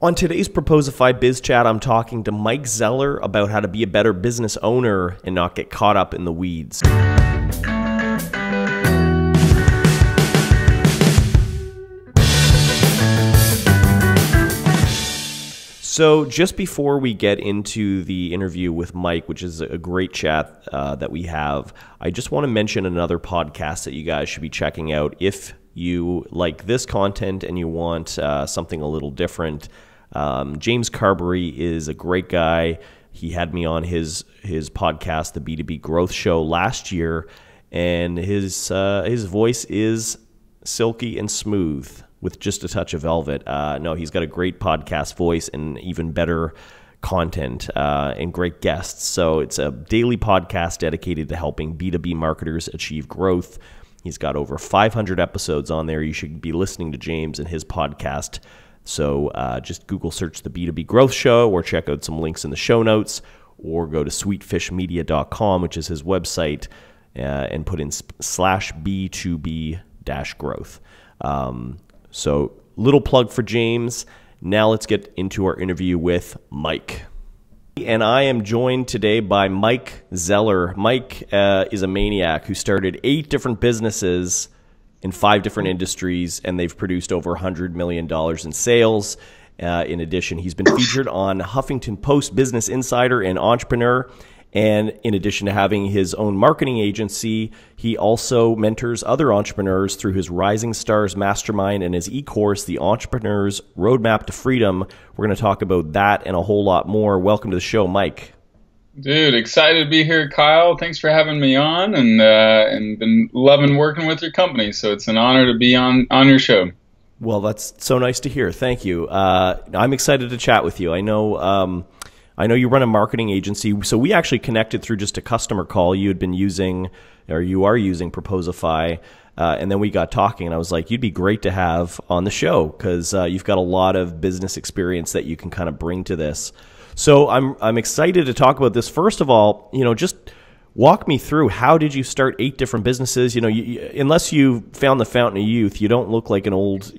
On today's Proposify Biz Chat, I'm talking to Mike Zeller about how to be a better business owner and not get caught up in the weeds. So just before we get into the interview with Mike, which is a great chat that we have, I just want to mention another podcast that you guys should be checking out if you like this content and you want something a little different. James Carberry is a great guy. He had me on his podcast, the B2B Growth Show, last year, and his voice is silky and smooth with just a touch of velvet. No, he's got a great podcast voice and even better content and great guests. So it's a daily podcast dedicated to helping B2B marketers achieve growth. He's got over 500 episodes on there. You should be listening to James and his podcast. So just Google search the B2B Growth Show or check out some links in the show notes or go to sweetfishmedia.com, which is his website, and put in /B2B-growth. So little plug for James. Now let's get into our interview with Mike. And I am joined today by Mike Zeller. Mike is a maniac who started 8 different businesses in 5 different industries, and they've produced over $100 million in sales. In addition, he's been featured on Huffington Post, Business Insider, and Entrepreneur. And in addition to having his own marketing agency, he also mentors other entrepreneurs through his Rising Stars Mastermind and his e-course, The Entrepreneur's Roadmap to Freedom. We're going to talk about that and a whole lot more. Welcome to the show, Mike. Dude, excited to be here, Kyle. Thanks for having me on, and been loving working with your company. So it's an honor to be on your show. Well, that's so nice to hear. Thank you. I'm excited to chat with you. I know you run a marketing agency, so we actually connected through just a customer call. You had been using, or you are using Proposify, and then we got talking, and I was like, you'd be great to have on the show because you've got a lot of business experience that you can kind of bring to this. So I'm excited to talk about this. First of all, just walk me through, how did you start 8 different businesses? Unless you found the fountain of youth, you don't look like an old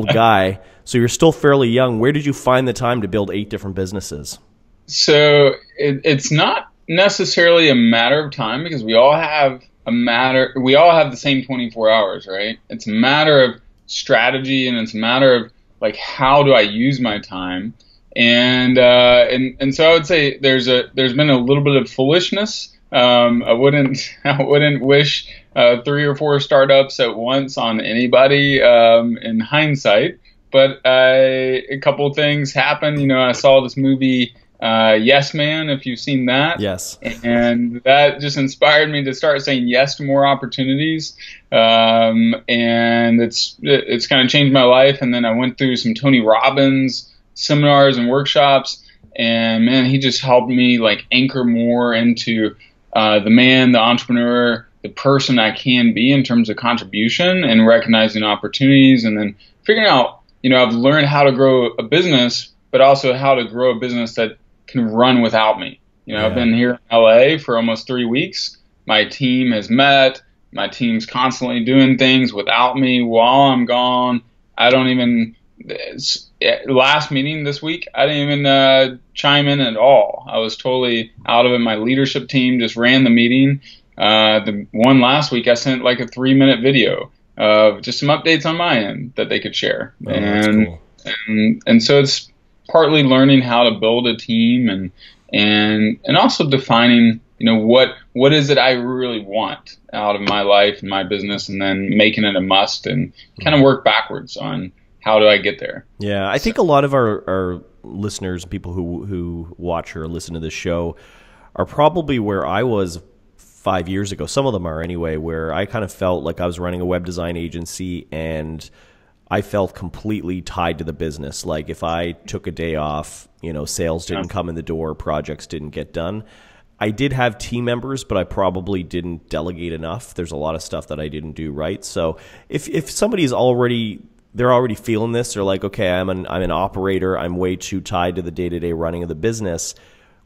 guy. So you're still fairly young. Where did you find the time to build 8 different businesses? So it's not necessarily a matter of time because we all have the same 24 hours, right? It's a matter of strategy, and it's a matter of like, how do I use my time? And so I would say there's been a little bit of foolishness. I wouldn't wish 3 or 4 startups at once on anybody in hindsight. But a couple of things happened. I saw this movie Yes Man, if you've seen that. Yes. And that just inspired me to start saying yes to more opportunities. And it's kind of changed my life. And then I went through some Tony Robbins seminars and workshops, and man, he just helped me like anchor more into the entrepreneur, the person I can be in terms of contribution and recognizing opportunities, and then figuring out, I've learned how to grow a business, but also how to grow a business that can run without me. Yeah. I've been here in LA for almost 3 weeks. My team has met. My team's constantly doing things without me while I'm gone. Last meeting this week, I didn't even chime in at all. I was totally out of it. My leadership team just ran the meeting. The one last week, I sent like a 3-minute video of just some updates on my end that they could share. Oh, that's cool. And so it's partly learning how to build a team and also defining, what is it I really want out of my life and my business, and then making it a must and kind of work backwards on how do I get there? Yeah, I think a lot of our listeners, people who watch or listen to this show, are probably where I was 5 years ago. Some of them are anyway, where I kind of felt like I was running a web design agency and I felt completely tied to the business. Like if I took a day off, sales didn't come in the door, projects didn't get done. I did have team members, but I probably didn't delegate enough. There's a lot of stuff that I didn't do right. So if somebody's they're already feeling this. They're like, okay, I'm an operator. I'm way too tied to the day-to-day running of the business.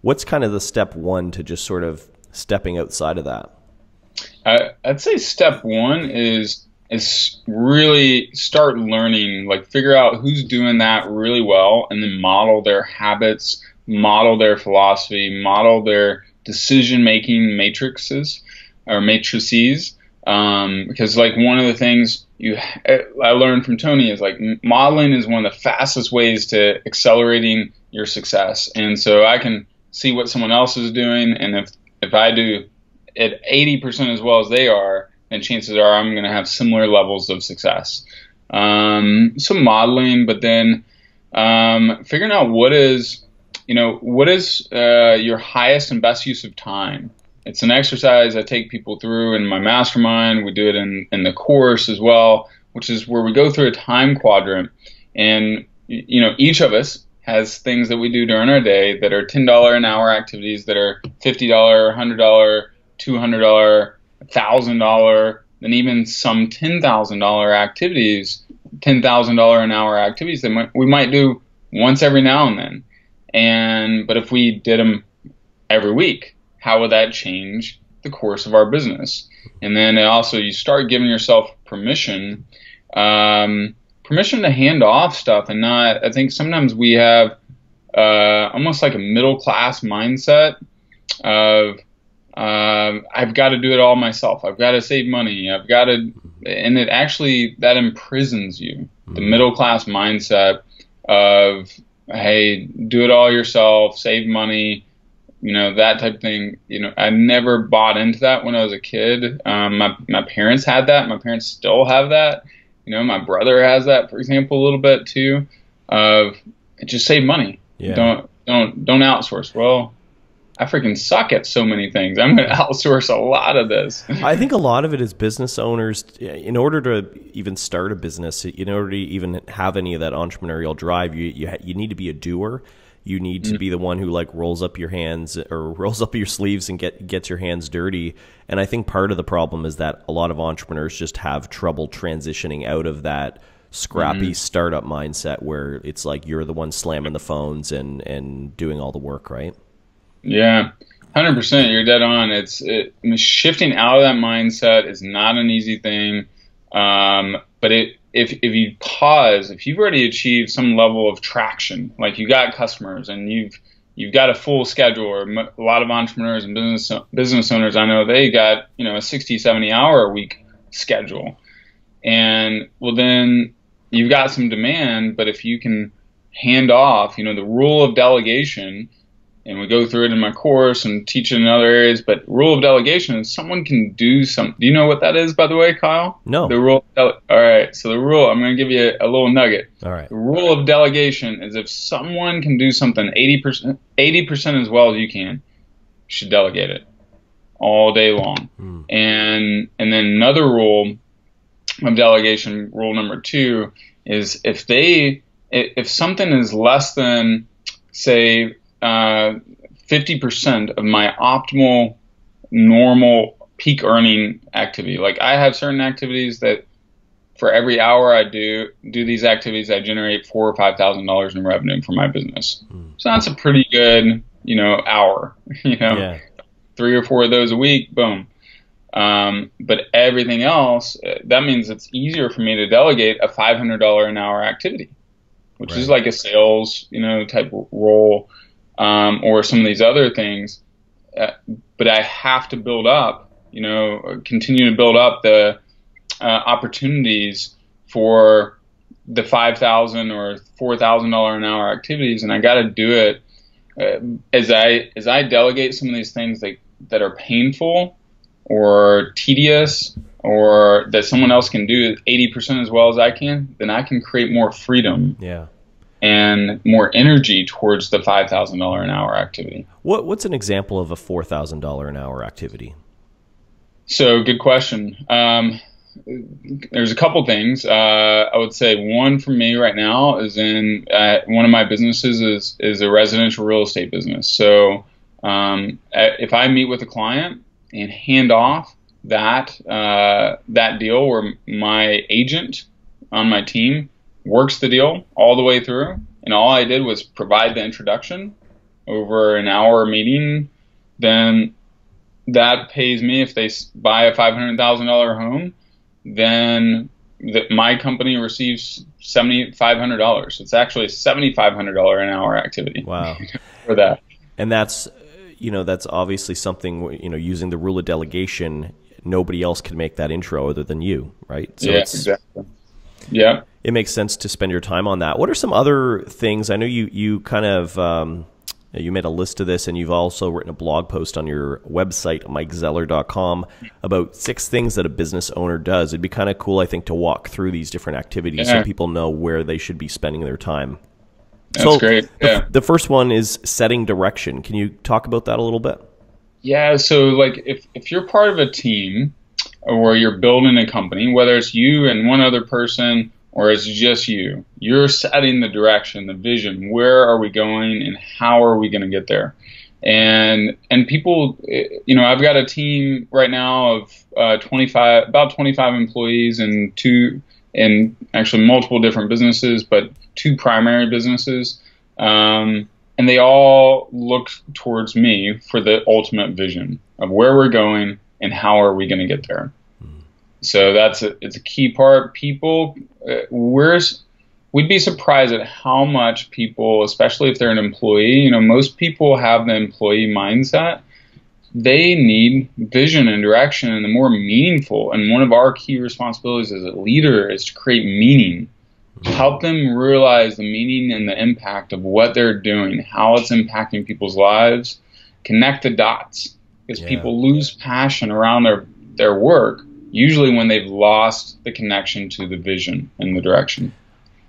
What's kind of the step one to just sort of stepping outside of that? I'd say step one is is really start learning, like figure out who's doing that really well and then model their habits, model their philosophy, model their decision-making matrices or matrices. Because like one of the things I learned from Tony is like modeling is one of the fastest ways to accelerating your success. And so I can see what someone else is doing, and if I do it 80% as well as they are, then chances are I'm going to have similar levels of success. So modeling, but then figuring out what is your highest and best use of time. It's an exercise I take people through in my mastermind. We do it in the course as well, which is where we go through a time quadrant. And, each of us has things that we do during our day that are $10 an hour activities that are $50, $100, $200, $1,000, and even some $10,000 activities, $10,000 an hour activities that we might do once every now and then. But if we did them every week, how would that change the course of our business? And then also you start giving yourself permission to hand off stuff and not, I think sometimes we have almost like a middle class mindset of I've got to do it all myself. I've got to save money. And it actually, that imprisons you. The middle class mindset of, hey, do it all yourself, save money, that type of thing. I never bought into that when I was a kid. My parents had that. My parents still have that. My brother has that, for example, a little bit too, of just save money. Yeah. Don't outsource. Well, I freaking suck at so many things. I'm going to outsource a lot of this. I think a lot of it is business owners, in order to even start a business, in order to even have any of that entrepreneurial drive, you need to be a doer. You need to be the one who like rolls up your hands or rolls up your sleeves and gets your hands dirty. And I think part of the problem is that a lot of entrepreneurs just have trouble transitioning out of that scrappy startup mindset where it's like you're the one slamming the phones and doing all the work, right? Yeah, 100%. You're dead on. Shifting out of that mindset is not an easy thing. But if you pause, if you've already achieved some level of traction, like you got customers and you've got a full schedule, or a lot of entrepreneurs and business owners, I know they got, a 60, 70 hour a week schedule. And well, then you've got some demand, but if you can hand off, the rule of delegation, and we go through it in my course and teach it in other areas, but rule of delegation is someone can do something. Do you know what that is, by the way, Kyle? No. The rule. All right. So the rule, I'm going to give you a little nugget. All right. The rule of delegation is if someone can do something 80% as well as you can, you should delegate it all day long. And then another rule of delegation, rule number 2, is if something is less than, say, 50% of my optimal normal peak earning activity. Like I have certain activities that for every hour I do these activities, I generate $4,000 or $5,000 in revenue for my business. So that's a pretty good, hour, yeah. 3 or 4 of those a week, boom. But everything else, that means it's easier for me to delegate a $500 an hour activity, which is like a sales, type role. Or some of these other things, but I have to build up, continue to build up the opportunities for the $5,000 or $4,000 an hour activities, and I got to do it as I delegate some of these things that are painful or tedious or that someone else can do 80% as well as I can. Then I can create more freedom. Yeah. And more energy towards the $5,000 an hour activity. What's an example of a $4,000 an hour activity? So good question. There's a couple things. I would say one for me right now is in one of my businesses is a residential real estate business. So if I meet with a client and hand off that deal where my agent on my team works the deal all the way through, and all I did was provide the introduction over an hour meeting, then that pays me if they buy a $500,000 home, then my company receives $7,500. It's actually a $7,500 an hour activity. Wow. For that. And that's, that's obviously something, using the rule of delegation, nobody else can make that intro other than you, right? So yeah, exactly. Yeah. It makes sense to spend your time on that. What are some other things? I know you kind of, you made a list of this, and you've also written a blog post on your website, MikeZeller.com, about 6 things that a business owner does. It'd be kind of cool, I think, to walk through these different activities so people know where they should be spending their time. That's great. Yeah. The first one is setting direction. Can you talk about that a little bit? Yeah. So like if you're part of a team or you're building a company, whether it's you and one other person or it's just you, you're setting the direction, the vision. Where are we going and how are we going to get there? And people, I've got a team right now of about 25 employees and actually multiple different businesses, but 2 primary businesses. And they all look towards me for the ultimate vision of where we're going and how are we going to get there. So it's a key part. People, we'd be surprised at how much people, especially if they're an employee, most people have the employee mindset. They need vision and direction, and the more meaningful. And one of our key responsibilities as a leader is to create meaning, to help them realize the meaning and the impact of what they're doing, how it's impacting people's lives, connect the dots. Because people lose passion around their work, usually when they've lost the connection to the vision and the direction.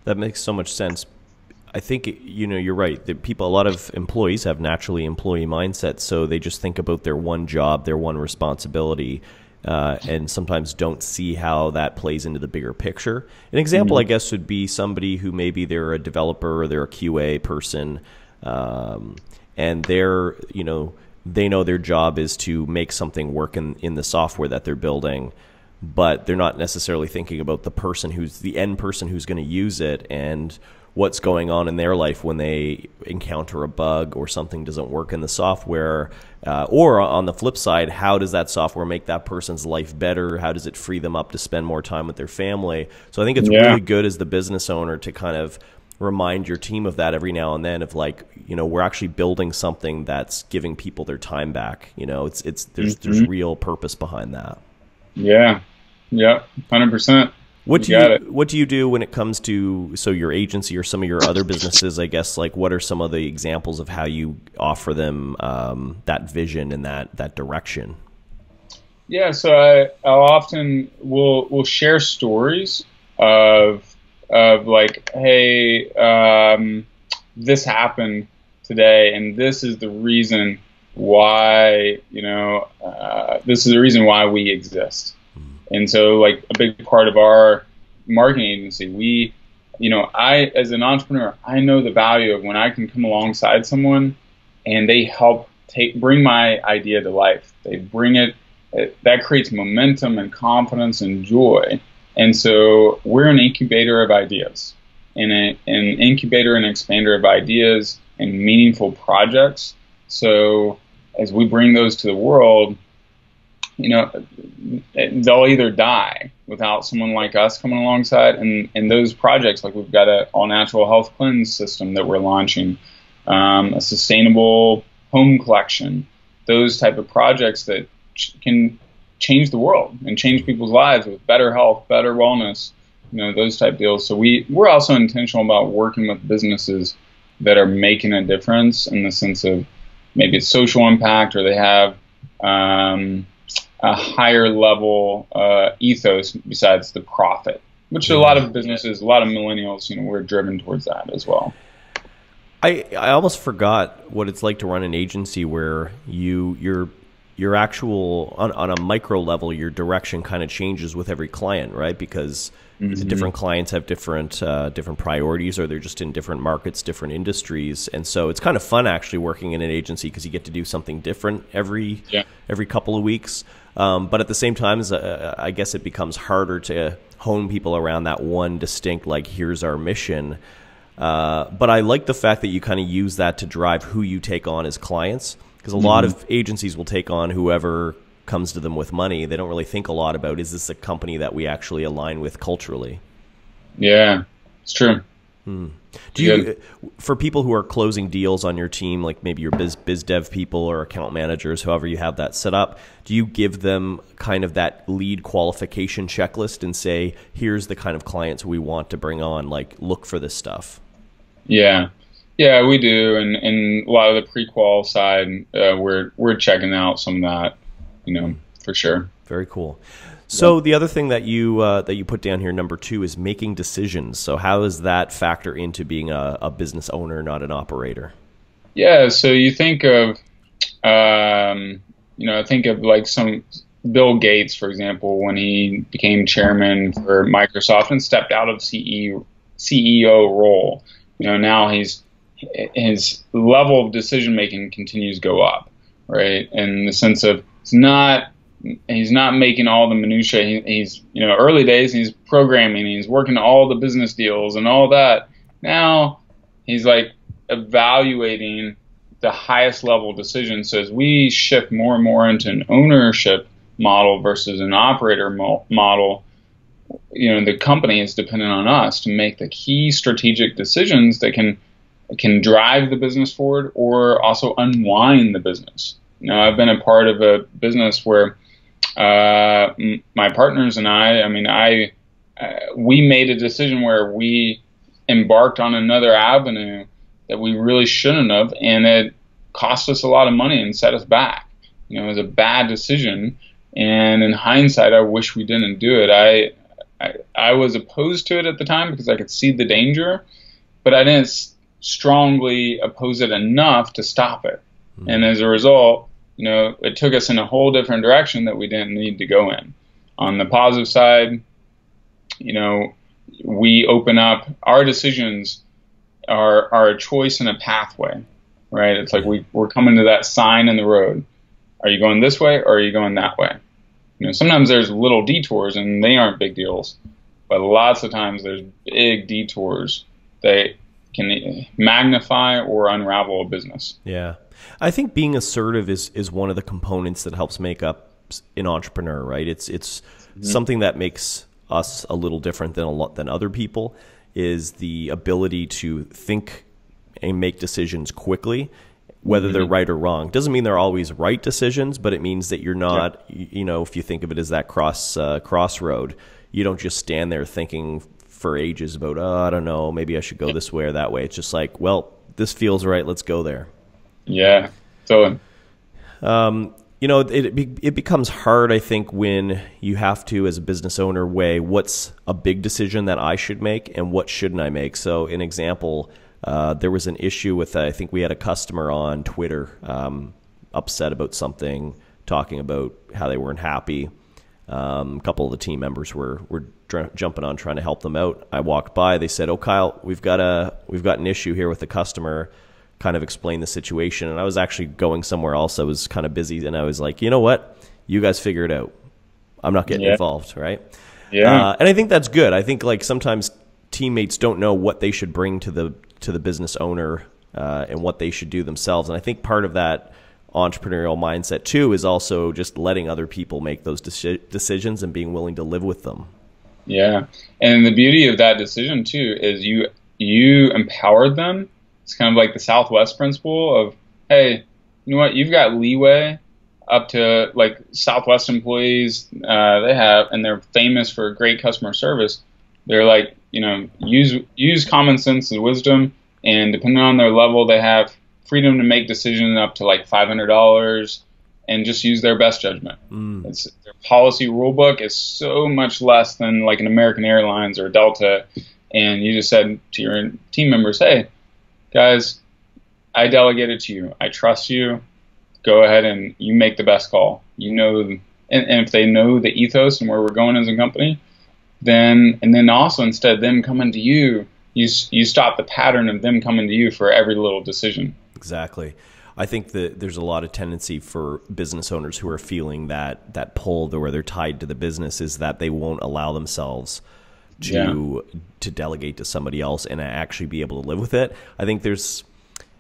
That makes so much sense. I think, you're right. A lot of employees have naturally employee mindsets, so they just think about their one job, their one responsibility, and sometimes don't see how that plays into the bigger picture. An example, I guess, would be somebody who maybe they're a developer or they're a QA person, and they know their job is to make something work in the software that they're building, but they're not necessarily thinking about the end person who's going to use it and what's going on in their life when they encounter a bug or something doesn't work in the software. Or on the flip side, how does that software make that person's life better? How does it free them up to spend more time with their family? So I think it's really good as the business owner to kind of remind your team of that every now and then, of like, we're actually building something that's giving people their time back. There's real purpose behind that. Yeah. 100%. What do you do when it comes to your agency or some of your other businesses? I guess, like, what are some of the examples of how you offer them that vision and that direction? Yeah, so I often will share stories of like, hey, this happened today, and this is the reason why this is the reason why we exist. And so, like, a big part of our marketing agency, I, as an entrepreneur, I know the value of when I can come alongside someone and they help bring my idea to life. They bring it, that creates momentum and confidence and joy. And so we're an incubator of ideas, and an incubator and expander of ideas and meaningful projects. So as we bring those to the world, they'll either die without someone like us coming alongside. And those projects, like, we've got an all-natural health cleanse system that we're launching, a sustainable home collection, those type of projects that can change the world and change people's lives with better health, better wellness, those type deals. So we're also intentional about working with businesses that are making a difference in the sense of maybe it's social impact, or they have a higher level ethos besides the profit, which a lot of businesses, a lot of millennials, we're driven towards that as well. I almost forgot what it's like to run an agency where your actual, on a micro level, your direction kind of changes with every client, right? Because different clients have different priorities, or they're just in different markets, different industries. And so it's kind of fun actually working in an agency, because you get to do something different every couple of weeks. But at the same time, I guess it becomes harder to hone people around that one distinct, like, here's our mission. But I like the fact that you kind of use that to drive who you take on as clients, because a lot of agencies will take on whoever comes to them with money, they don't really think a lot about, is this a company that we actually align with culturally? Yeah, it's true. Do you, for people who are closing deals on your team, like maybe your biz dev people or account managers, however you have that set up, do you give them kind of that lead qualification checklist and say, here's the kind of clients we want to bring on, like look for this stuff? Yeah, we do, and a lot of the pre-qual side, we're checking out some of that, for sure. Very cool. So the other thing that you put down here, number 2, is making decisions. So how does that factor into being a business owner, not an operator? Yeah, so you think of, think of like some Bill Gates, for example, when he became chairman for Microsoft and stepped out of CEO role. Now his level of decision making continues to go up, right? In the sense of he's not making all the minutiae. He's early days, he's programming, he's working all the business deals and all that. Now he's like evaluating the highest level decisions. So as we shift more and more into an ownership model versus an operator model, the company is dependent on us to make the key strategic decisions that can drive the business forward or also unwind the business. I've been a part of a business where my partners and we made a decision where we embarked on another avenue that we really shouldn't have, and it cost us a lot of money and set us back. It was a bad decision, and in hindsight, I wish we didn't do it. I was opposed to it at the time because I could see the danger, but I didn't strongly oppose it enough to stop it. Mm-hmm. And as a result, it took us in a whole different direction that we didn't need to go in. On the positive side, we open up, our decisions are a choice and a pathway, right? It's like we're coming to that sign in the road. Are you going this way or are you going that way? Sometimes there's little detours and they aren't big deals, but lots of times there's big detours that can magnify or unravel a business. Yeah. I think being assertive is one of the components that helps make up an entrepreneur, right? It's mm-hmm. something that makes us a little different than other people, is the ability to think and make decisions quickly, whether mm-hmm. they're right or wrong. Doesn't mean they're always right decisions, but it means that you're not, if you think of it as that crossroad, you don't just stand there thinking for ages about, I don't know, maybe I should go this way or that way. It's just like, well, this feels right, let's go there. Yeah, totally. It becomes hard, I think, when you have to, as a business owner, weigh what's a big decision that I should make and what shouldn't I make. So, an example, there was an issue with, I think we had a customer on Twitter upset about something, talking about how they weren't happy. A couple of the team members were jumping on trying to help them out. I walked by. They said, "Oh, Kyle, we've got an issue here with the customer." Kind of explain the situation, and I was actually going somewhere else. I was kind of busy, and I was like, you know what? You guys figure it out. I'm not getting involved, right? Yeah. And I think that's good. I think like sometimes teammates don't know what they should bring to the business owner and what they should do themselves. And I think part of that entrepreneurial mindset too is also just letting other people make those decisions and being willing to live with them. Yeah, and the beauty of that decision too is you empowered them. It's kind of like the Southwest principle of, hey, you know what? You've got leeway up to, like, Southwest employees, they're famous for great customer service. They're like, use common sense and wisdom, and depending on their level, they have freedom to make decisions up to like $500 and just use their best judgment. Their policy rule book is so much less than like an American Airlines or Delta. And you just said to your team members, hey, guys, I delegate it to you. I trust you. Go ahead and you make the best call. And if they know the ethos and where we're going as a company, then also instead of them coming to you, you stop the pattern of them coming to you for every little decision. Exactly. I think that there's a lot of tendency for business owners who are feeling that pull where they're tied to the business, is that they won't allow themselves to delegate to somebody else and actually be able to live with it. I think there's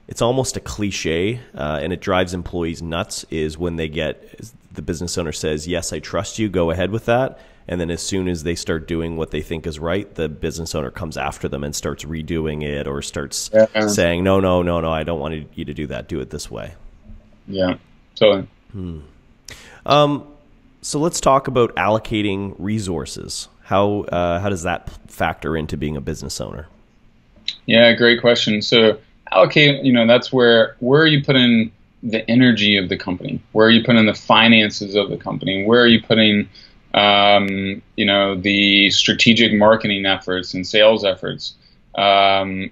it's almost a cliche, and it drives employees nuts, is when they get, the business owner says, yes, I trust you, go ahead with that. And then as soon as they start doing what they think is right, the business owner comes after them and starts redoing it, or starts saying, no, I don't want you to do that. Do it this way. Yeah, totally. So let's talk about allocating resources. How does that factor into being a business owner? Yeah, great question. So allocate, that's where are you putting the energy of the company? Where are you putting the finances of the company? Where are you putting, the strategic marketing efforts and sales efforts,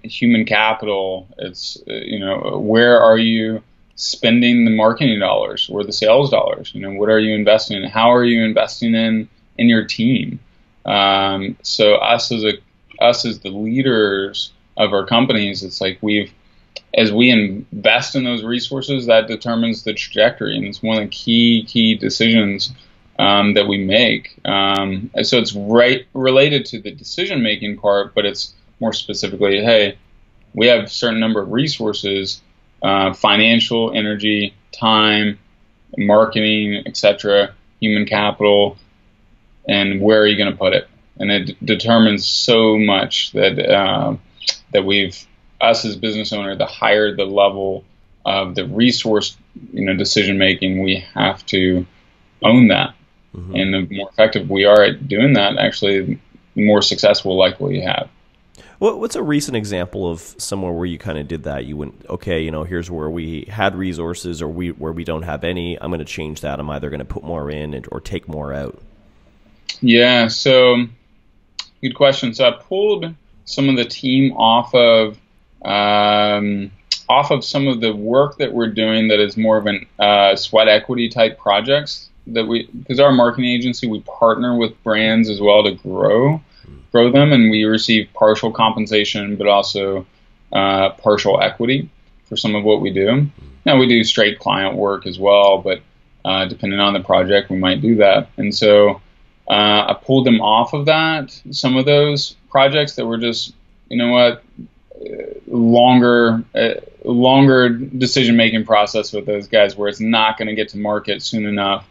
human capital? It's, where are you spending the marketing dollars or the sales dollars? What are you investing in? How are you investing in your team? So us as the leaders of our companies, it's like as we invest in those resources, that determines the trajectory, and it's one of the key decisions that we make. So it's related to the decision-making part, but it's more specifically, hey, we have a certain number of resources, financial, energy, time, marketing, etc., human capital, and where are you going to put it? And it determines so much that us as business owner, the higher the level of the resource, decision making, we have to own that. Mm-hmm. And the more effective we are at doing that, actually, the more successful likely you have. What's a recent example of somewhere where you kind of did that? You went, okay, here's where we had resources, or where we don't have any. I'm going to change that. I'm either going to put more in or take more out. Yeah. So good question. So I pulled some of the team off of some of the work that we're doing that is more of an sweat equity type projects because our marketing agency, we partner with brands as well to grow them, and we receive partial compensation, but also partial equity for some of what we do. Now we do straight client work as well, but depending on the project, we might do that. And so I pulled them off of that. Some of those projects that were just, longer decision-making process with those guys where it's not going to get to market soon enough,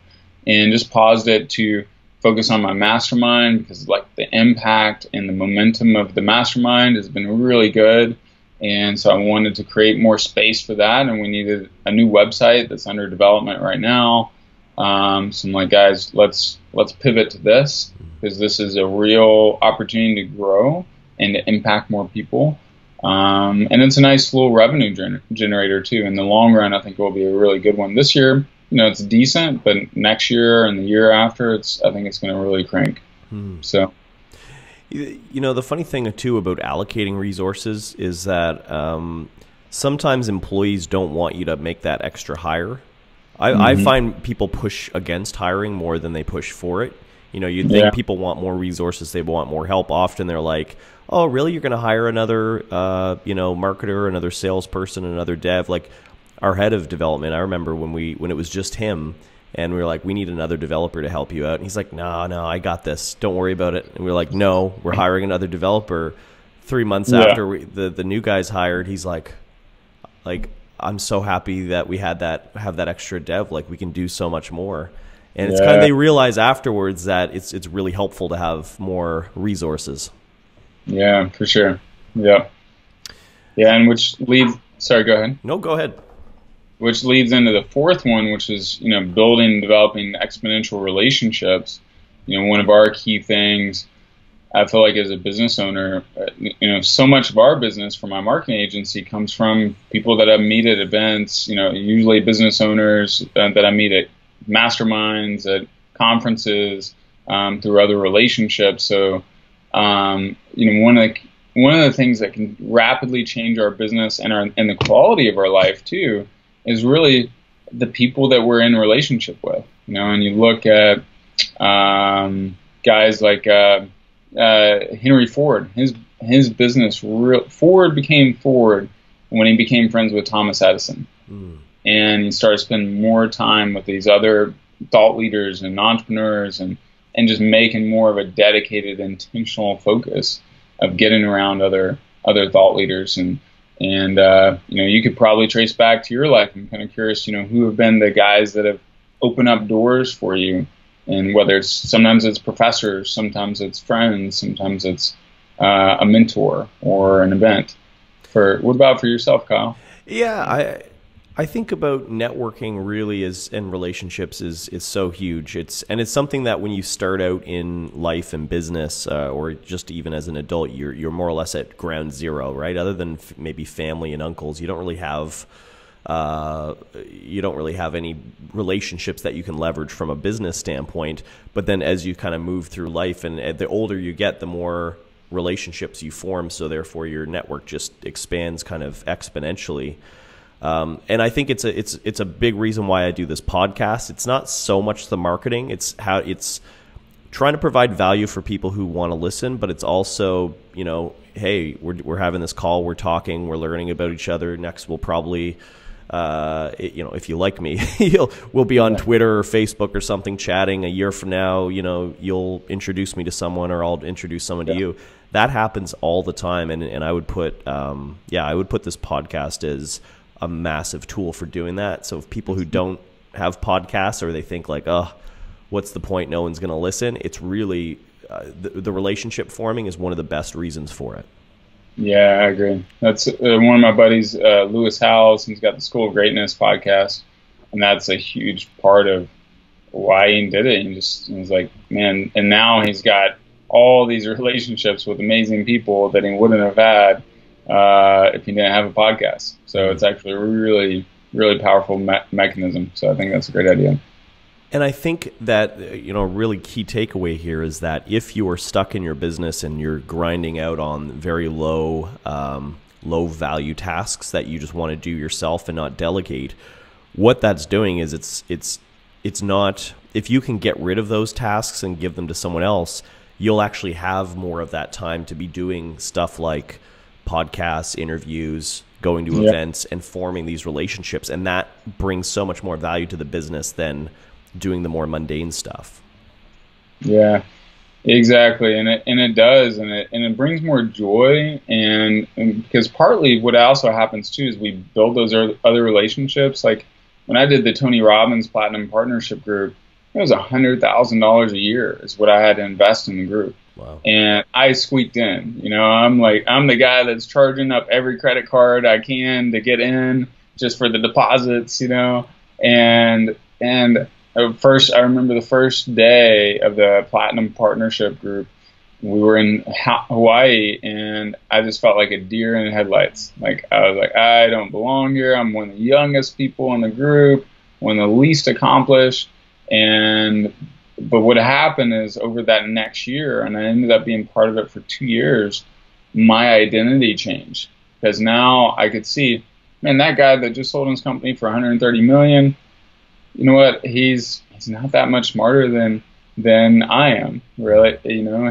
and just paused it to focus on my mastermind, because the impact and the momentum of the mastermind has been really good. And so I wanted to create more space for that, and we needed a new website that's under development right now. So I'm like, guys, let's pivot to this, because this is a real opportunity to grow and to impact more people. And it's a nice little revenue generator too. In the long run, I think it will be a really good one. This year, it's decent, but next year and the year after, I think it's going to really crank. So, the funny thing too about allocating resources is that sometimes employees don't want you to make that extra hire. I find people push against hiring more than they push for it. You'd think people want more resources, they want more help. Often they're like, oh, really? You're going to hire another, marketer, another salesperson, another dev? Like our head of development, I remember when it was just him, and we were like, we need another developer to help you out. And he's like, no, I got this. Don't worry about it. And we were like, no, we're hiring another developer. 3 months after the new guy's hired, he's like, I'm so happy that we have that extra dev. Like we can do so much more. And it's kind of, they realize afterwards that it's really helpful to have more resources. Yeah, for sure. Yeah. Yeah, and which leads, sorry, go ahead. No, go ahead. Which leads into the fourth one, which is, building and developing exponential relationships. One of our key things, I feel like as a business owner, so much of our business from my marketing agency comes from people that I meet at events, usually business owners that I meet at masterminds, at conferences, through other relationships. So, one of the things that can rapidly change our business and the quality of our life too is really the people that we're in relationship with. And you look at guys like Henry Ford. His business, Ford became Ford when he became friends with Thomas Edison. And he started spending more time with these other thought leaders and entrepreneurs, and just making more of a dedicated, intentional focus of getting around other thought leaders. And And, you could probably trace back to your life. I'm kind of curious, who have been the guys that have opened up doors for you, and whether sometimes it's professors, sometimes it's friends, sometimes it's a mentor or an event. What about for yourself, Kyle? Yeah, I think about networking really and relationships is so huge. It's something that when you start out in life and business, or just even as an adult, you're more or less at ground zero, right? Other than maybe family and uncles, you don't really have any relationships that you can leverage from a business standpoint. But then as you kind of move through life, and the older you get, the more relationships you form. So therefore, your network just expands kind of exponentially. And I think it's a big reason why I do this podcast. It's not so much the marketing; it's trying to provide value for people who want to listen. But it's also, hey, we're having this call, we're talking, we're learning about each other. Next, we'll probably, if you like me, we'll be on Twitter or Facebook or something chatting. A year from now, you'll introduce me to someone, or I'll introduce someone to you. That happens all the time, and I would put this podcast as a massive tool for doing that. So if people who don't have podcasts, or they think like, oh, what's the point? No one's going to listen. It's really the relationship forming is one of the best reasons for it. Yeah, I agree. That's one of my buddies, Lewis Howes. He's got the School of Greatness podcast, and that's a huge part of why he did it. He was like, man, and now he's got all these relationships with amazing people that he wouldn't have had if he didn't have a podcast. So it's actually a really, really powerful mechanism. So I think that's a great idea. And I think that, a really key takeaway here is that if you are stuck in your business and you're grinding out on very low value tasks that you just want to do yourself and not delegate, what that's doing is it's not, if you can get rid of those tasks and give them to someone else, you'll actually have more of that time to be doing stuff like podcasts, interviews, going to events, and forming these relationships. And that brings so much more value to the business than doing the more mundane stuff. Yeah, exactly. And it does. And it brings more joy. And because partly what also happens too is we build those other relationships. Like when I did the Tony Robbins Platinum Partnership Group, it was $100,000 a year is what I had to invest in the group. Wow. And I squeaked in. I'm the guy that's charging up every credit card I can to get in just for the deposits, and first, I remember the first day of the Platinum Partnership Group, we were in Hawaii, and I just felt like a deer in headlights. Like I was like, I don't belong here. I'm one of the youngest people in the group, one of the least accomplished, but what happened is over that next year, and I ended up being part of it for 2 years, my identity changed, because now I could see, man, that guy that just sold his company for $130 million, you know what? He's not that much smarter than I am, really.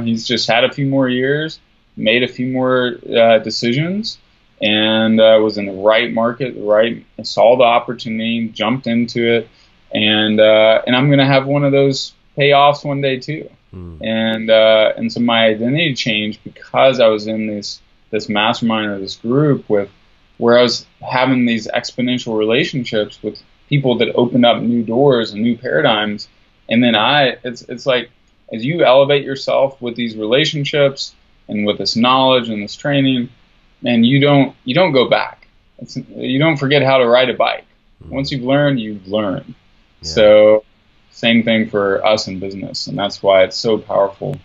He's just had a few more years, made a few more decisions, and was in the right market, saw the opportunity, jumped into it, and I'm going to have one of those payoffs one day too. And so my identity changed because I was in this mastermind or this group where I was having these exponential relationships with people that opened up new doors and new paradigms. And then it's like, as you elevate yourself with these relationships and with this knowledge and this training, and you don't go back. You don't forget how to ride a bike. Once you've learned, you've learned. Yeah. So same thing for us in business, and that's why it's so powerful.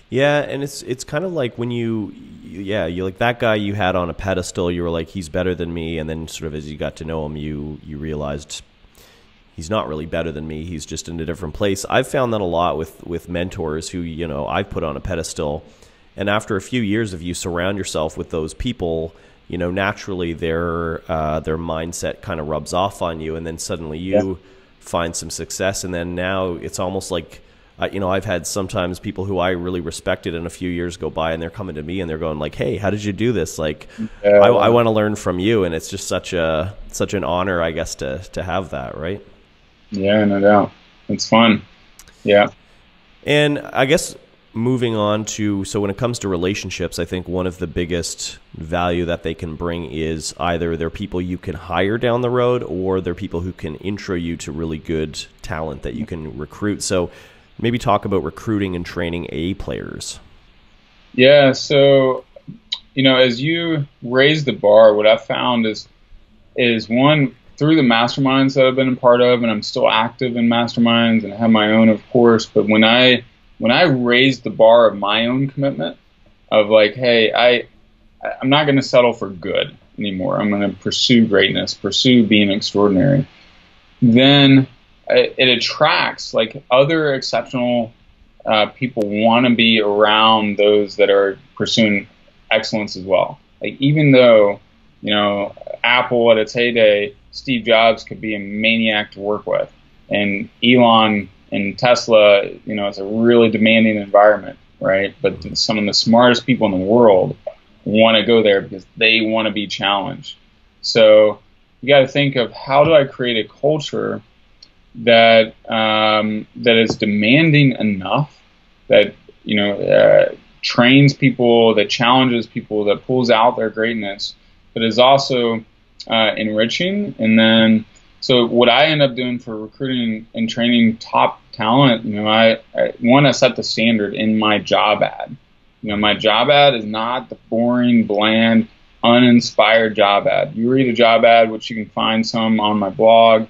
Yeah, and it's kind of like when you like that guy you had on a pedestal, you were like, he's better than me, and then sort of as you got to know him, you realized he's not really better than me, he's just in a different place. I've found that a lot with mentors who, I've put on a pedestal, and after a few years, if you surround yourself with those people, naturally their mindset kind of rubs off on you, and then suddenly you find some success, and then now it's almost like, I've had sometimes people who I really respected in a few years go by, and they're coming to me and they're going like, hey, how did you do this? Like, I want to learn from you. And it's just such an honor, I guess, to have that. Right. Yeah, no doubt. It's fun. Yeah. And I guess moving on to, so when it comes to relationships, I think one of the biggest value that they can bring is either they're people you can hire down the road, or they're people who can intro you to really good talent that you can recruit. So maybe talk about recruiting and training A players. Yeah. So, as you raise the bar, what I've found is one, through the masterminds that I've been a part of, and I'm still active in masterminds and I have my own, of course, but when I raise the bar of my own commitment of like, hey, I'm not going to settle for good anymore. I'm going to pursue greatness, pursue being extraordinary. Then it attracts like other exceptional people want to be around those that are pursuing excellence as well. Like even though, Apple at its heyday, Steve Jobs could be a maniac to work with, and Elon and Tesla, it's a really demanding environment, right? But some of the smartest people in the world want to go there because they want to be challenged. So you got to think of, how do I create a culture that is demanding enough, that trains people, that challenges people, that pulls out their greatness, but is also enriching. And then, so what I end up doing for recruiting and training top talent, I want to set the standard in my job ad. My job ad is not the boring, bland, uninspired job ad. You read a job ad, which you can find some on my blog.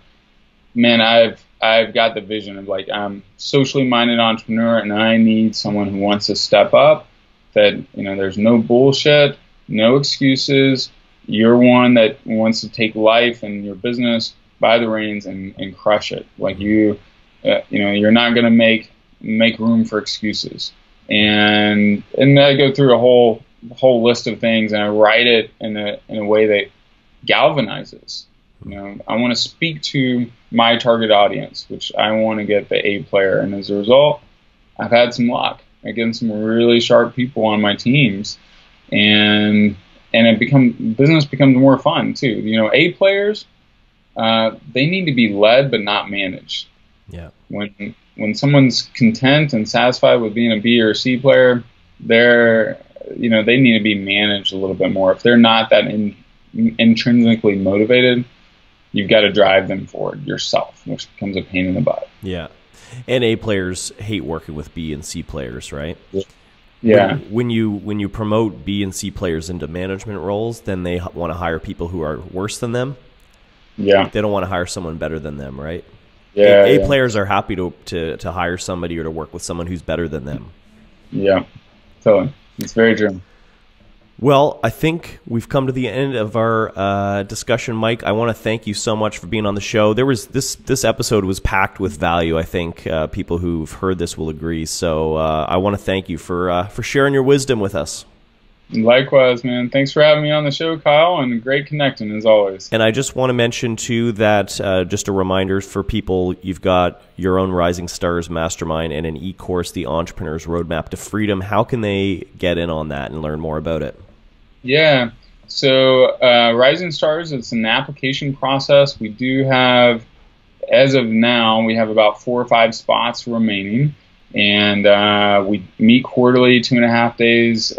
Man, I've got the vision of like, I'm socially minded entrepreneur and I need someone who wants to step up, that, there's no bullshit, no excuses. You're one that wants to take life and your business by the reins and crush it. Like you're not going to make room for excuses. And I go through a whole list of things, and I write it in a way that galvanizes. I want to speak to my target audience, which I want to get the A player. And as a result, I've had some luck. I get some really sharp people on my teams, and business becomes more fun too. A players, they need to be led but not managed. Yeah. When someone's content and satisfied with being a B or C player, they need to be managed a little bit more. If they're not that intrinsically motivated, you've got to drive them forward yourself, which becomes a pain in the butt. Yeah. And A players hate working with B and C players, right? Yeah. When you promote B and C players into management roles, then they want to hire people who are worse than them. Yeah. They don't want to hire someone better than them, right? Yeah. A players are happy to hire somebody or to work with someone who's better than them. Yeah. Totally. It's very true. Well, I think we've come to the end of our discussion, Mike. I want to thank you so much for being on the show. This episode was packed with value. I think people who've heard this will agree. So I want to thank you for sharing your wisdom with us. Likewise, man. Thanks for having me on the show, Kyle, and great connecting as always. And I just want to mention, too, that just a reminder for people, you've got your own Rising Stars Mastermind and an e-course, The Entrepreneur's Roadmap to Freedom. How can they get in on that and learn more about it? Yeah. So Rising Stars, it's an application process. We do have, as of now, we have about 4 or 5 spots remaining. And we meet quarterly, 2.5 days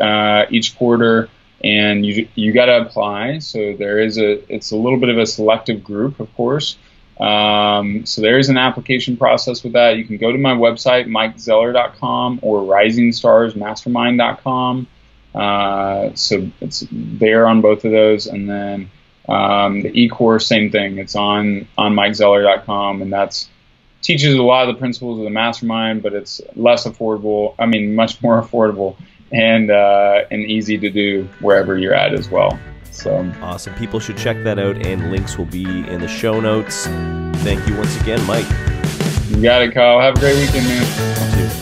each quarter, and you got to apply. So it's a little bit of a selective group, of course. So there is an application process with that. You can go to my website, mikezeller.com, or risingstarsmastermind.com. So it's there on both of those. And then the e-course, same thing. It's on mikezeller.com, and that's teaches a lot of the principles of the mastermind, but it's less affordable. I mean, much more affordable and easy to do wherever you're at as well. So awesome. People should check that out, and links will be in the show notes. Thank you once again, Mike. You got it, Kyle. Have a great weekend, man. You too.